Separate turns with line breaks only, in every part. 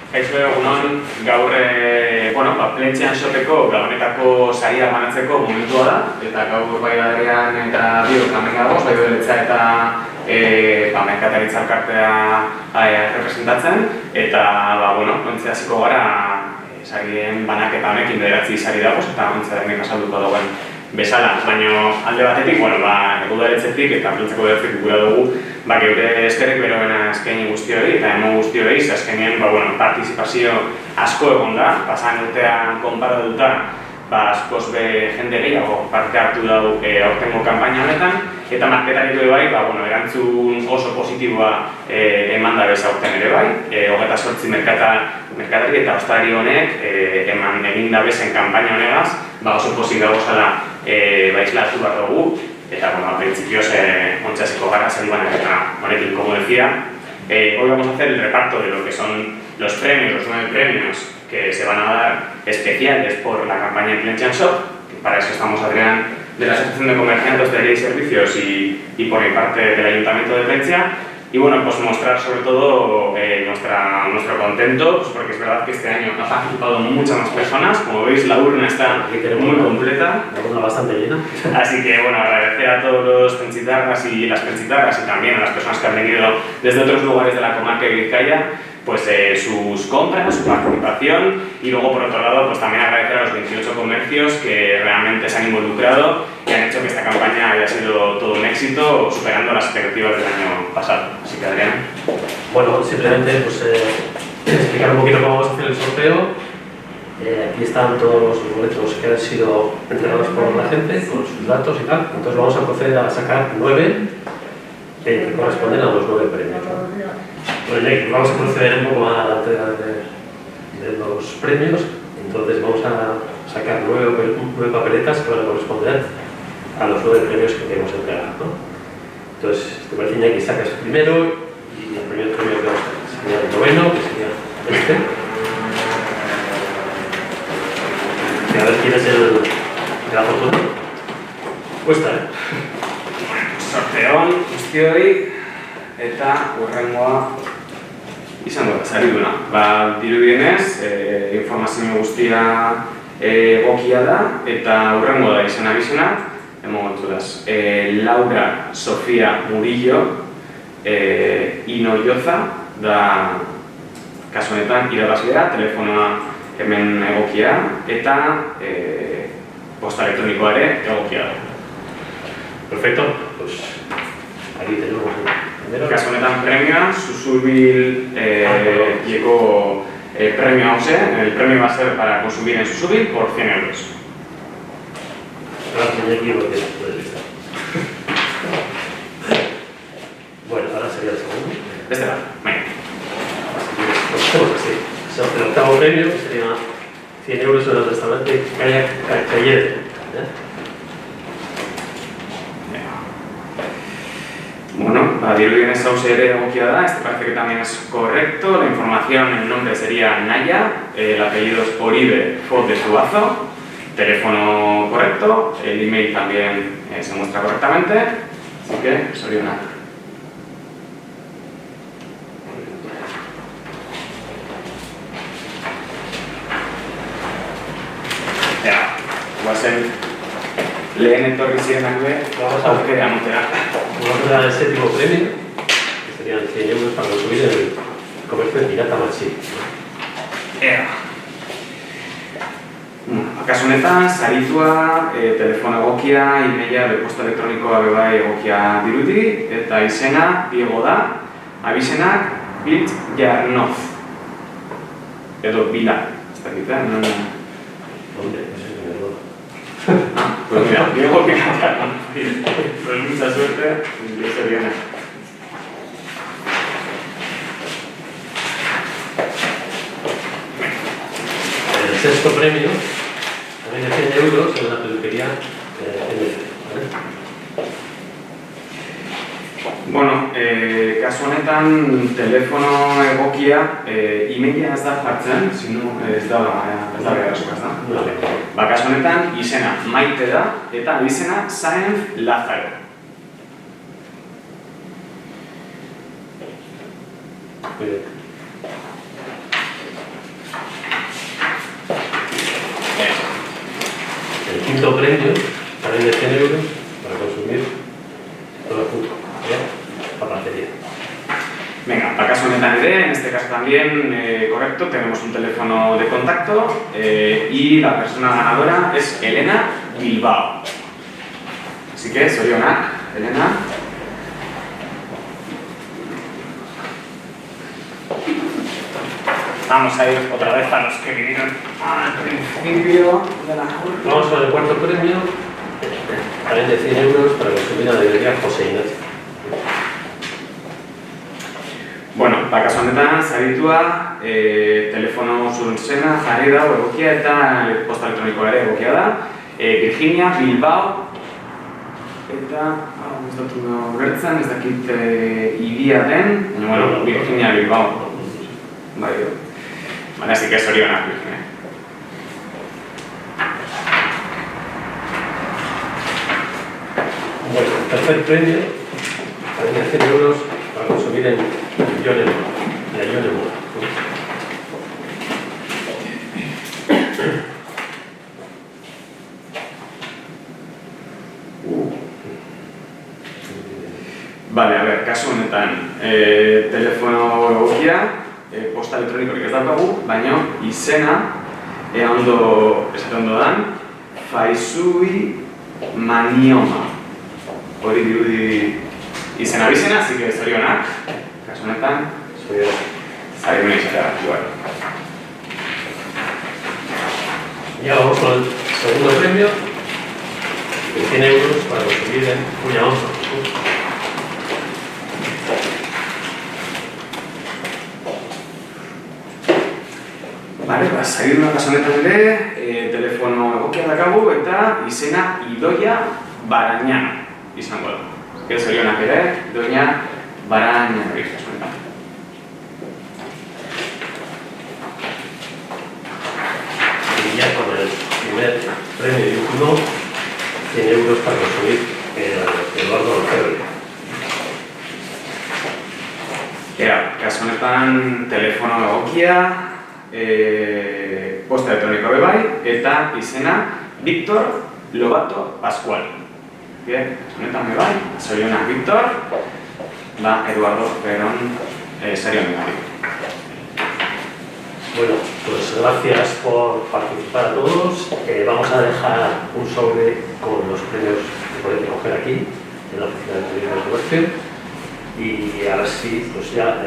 Kaixo egunon, gaur Plentzian Shopeko gabonetako saria banatzeko momentua da, eta gaur bai Adrian eta biok hemen gagoz, bai Beletza eta merkataritza elkartea representatzen, eta ontzia hasiko gara sarien banaketa honekin 9 sari dagoz, eta ontzia denek azalduko dagoen bezala, baina alde batetik, egudaretzetik eta Plentzako beratzetik gura dugu geure eskerrik beroena eskaini guztioi eta emo guztioi, azkenean partizipazio asko egon da, pasan urtean konparatuta askoz be jende gehiago parte hartu dugu aurtengo kanpaina honetan, eta marketaritu bai, erantzun oso positiboa eman da bez aurten ere bai, 28 merkatari eta ostalari honek egin da bezen kanpaina honegaz, oso pozik dago zala islatu bat dugu, eta al principio ontzasiko gara salibanaketa honekin, como decía. Hoy vamos a hacer el reparto de lo que son los premios, los 9 premios que se van a dar especiales por la campaña de Plentzian Shop, que para eso estamos Adrián de la Asociación de Comerciantes, Hostelería y Servicios y por mi parte del Ayuntamiento de Plentzia. Y mostrar sobre todo nuestro contento, porque es verdad que este año ha participado muchas más personas. Como veis, la urna está muy completa.
La urna bastante llena.
Así que agradecer a todos los penchitarras y las penchitarras y también a las personas que han venido desde otros lugares de la comarca de Vizcaya, sus compras, su participación, y luego por otro lado también agradecer a los 28 comercios que realmente se han involucrado y han hecho que esta campaña haya sido todo un éxito, superando las expectativas del año pasado. Así que Adrián.
Bueno, simplemente explicar un poquito cómo vamos a hacer el sorteo. Aquí están todos los boletos que han sido entregados por la gente, con sus datos y tal. Entonces vamos a proceder a sacar 9 que corresponden a los 9 premios, ¿no? Vamos a proceder un poco a la entrega de los premios. Entonces vamos a sacar 9 papeletas que van a corresponder a los 9 premios que queremos entregar, ¿no? Entonces, te parece que sacas el primero y el primer premio que vamos a sacar sería el noveno, que sería este. Y a ver quién es el afortunado. Cuesta,
Sorteón guztioi eta hurrengoa izango da, sari duna. Dirudienez, informazio guztia egokia da, eta hurrengo da izan abizenak, emontudaz. Laura Sofía Murillo Inoyoza da kasu honetan irabazlea, telefonoa hemen egokia, eta posta elektronikoa ere egokia da.
Perfecto, pues aquí tenemos el primero.
Kasu honetan premioa, Susubil llegó premio hause, el premio va a ser para consumir en Susubil por 100 euros.
Gracias, Iñaki, porque puedes listar. Bueno, ahora sería el segundo.
Este va, venga.
Así. El octavo premio, que sería 100 euros en el restaurante Cayer.
Dirudienez hause ere egokia da, este parece que también es correcto. La información, el nombre sería Naya, el apellido es Oribe Foz de Zuazo, teléfono correcto, el email también se muestra correctamente, así que Soriona. Lehen etorri zirenak be, aukera motera.
Vamos a dar el séptimo premio, que serían 100 euros para consumir en el comercio de Pirata Machi.
Kasu honetan, saritua, telefono egokia, emaila, posta elektronikoa bebai egokia dirudi, eta izena, Diego da, abizenak, Bilt Jarnoz. Edo Bila, ez dakita, non... Pues mira, Diego que cantaron. Pues mucha suerte y eso viene.
El sexto premio, también de 100 euros en la peluquería
kasu honetan, telefono egokia, emaila ez da jartzen, sino ez da beharrezkoa, ez da? Kasu honetan, izena Maite da, eta izena Sáenz Lázaro.
quinto premio, también de 100 euros, para consumir todo junto, para la feria.
Venga, para caso honetan ere, en este caso también, correcto, tenemos un teléfono de contacto y la persona ganadora es Elena Bilbao. Así que, zorionak, Elena. Vamos a ir otra vez a los que vinieron al principio de la curva.
Vamos con el cuarto premio, también de 100 euros, para consumir la librería José Ignacio.
Bueno, bakaso honetan, saritua, telefono zuzena jarri dago egokia eta posta elektronikoa ere egokia da. Virginia Bilbao, eta, ez dut gertzen, ez dakit iria den, bueno, Virginia Bilbao. Bai, baina así que zorionak, Virginia.
Bueno, el tercer premio, también de 100 euros, para consumir en la Yonemura.
Vale, a ver, kasu honetan, telefono egokia, posta elektronikorik ez daukagu, baina izena, ea ondo, esate ondo dan, Faizui Manioma. Hori dirudi izena bizena, así que zorionak, kasu honetan, zari izatea, igual.
Ya vamos con el segundo premio, de 100 euros para consumir en Puñaonzo.
Vale, saidu kasu honetan ere, telefono egokia dakagu eta izena Idoia Barañano izango da. Zorionak ere, Idoia Barañano kasu honetan.
Y ya con el primer premio y último, 100 euros para consumir Eduardo Orfebre.
Ea, kasu honetan, telefono egokia, posta elektronikoa bebai, eta izena Víctor Lobato Pascual. Kasu honetan bebai, zorionak Víctor, Eduardo Perón, zorionak.
Bueno, pues gracias por participar a todos. Vamos a dejar un sobre con los premios que podéis recoger aquí, en la oficina de turismo y comercio. Y ahora sí, pues ya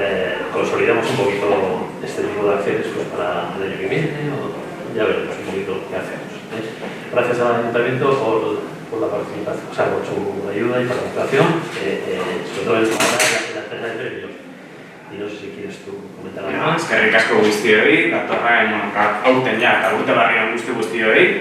consolidamos un poquito este tipo de acciones pues, para el año que viene, o ya veremos un poquito qué hacemos. Gracias al Ayuntamiento por la participación, o sea, por su ayuda y participación, sobre todo en la terna de premios. Y no sé si quieres tú comentar algo más.
Eskerrik asko guztioi, datorra, aurten ja, eta urte barrian guztioi.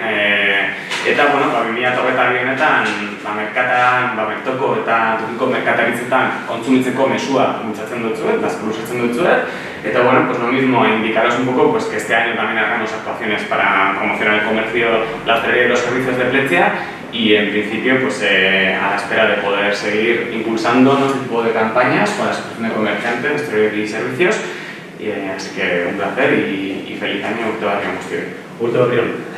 Eta, bueno, 2022 honetan, merkatan, mertoko eta tokiko merkataritzetan kontsumitzeko mesua bultzatzen dutzuet, luzatzen dutzuet. Eta, bueno, pues lo mismo, indicaros un poco pues, que este año también haremos actuaciones para promocionar el comercio, la hostelería y los servicios de Pletzia. Y en principio, pues a la espera de poder seguir impulsando este tipo de campañas con la Asociación de Comerciantes, Hostelería y Servicios. Así que un placer y feliz año, Urte Barrión.
Urte Barrión.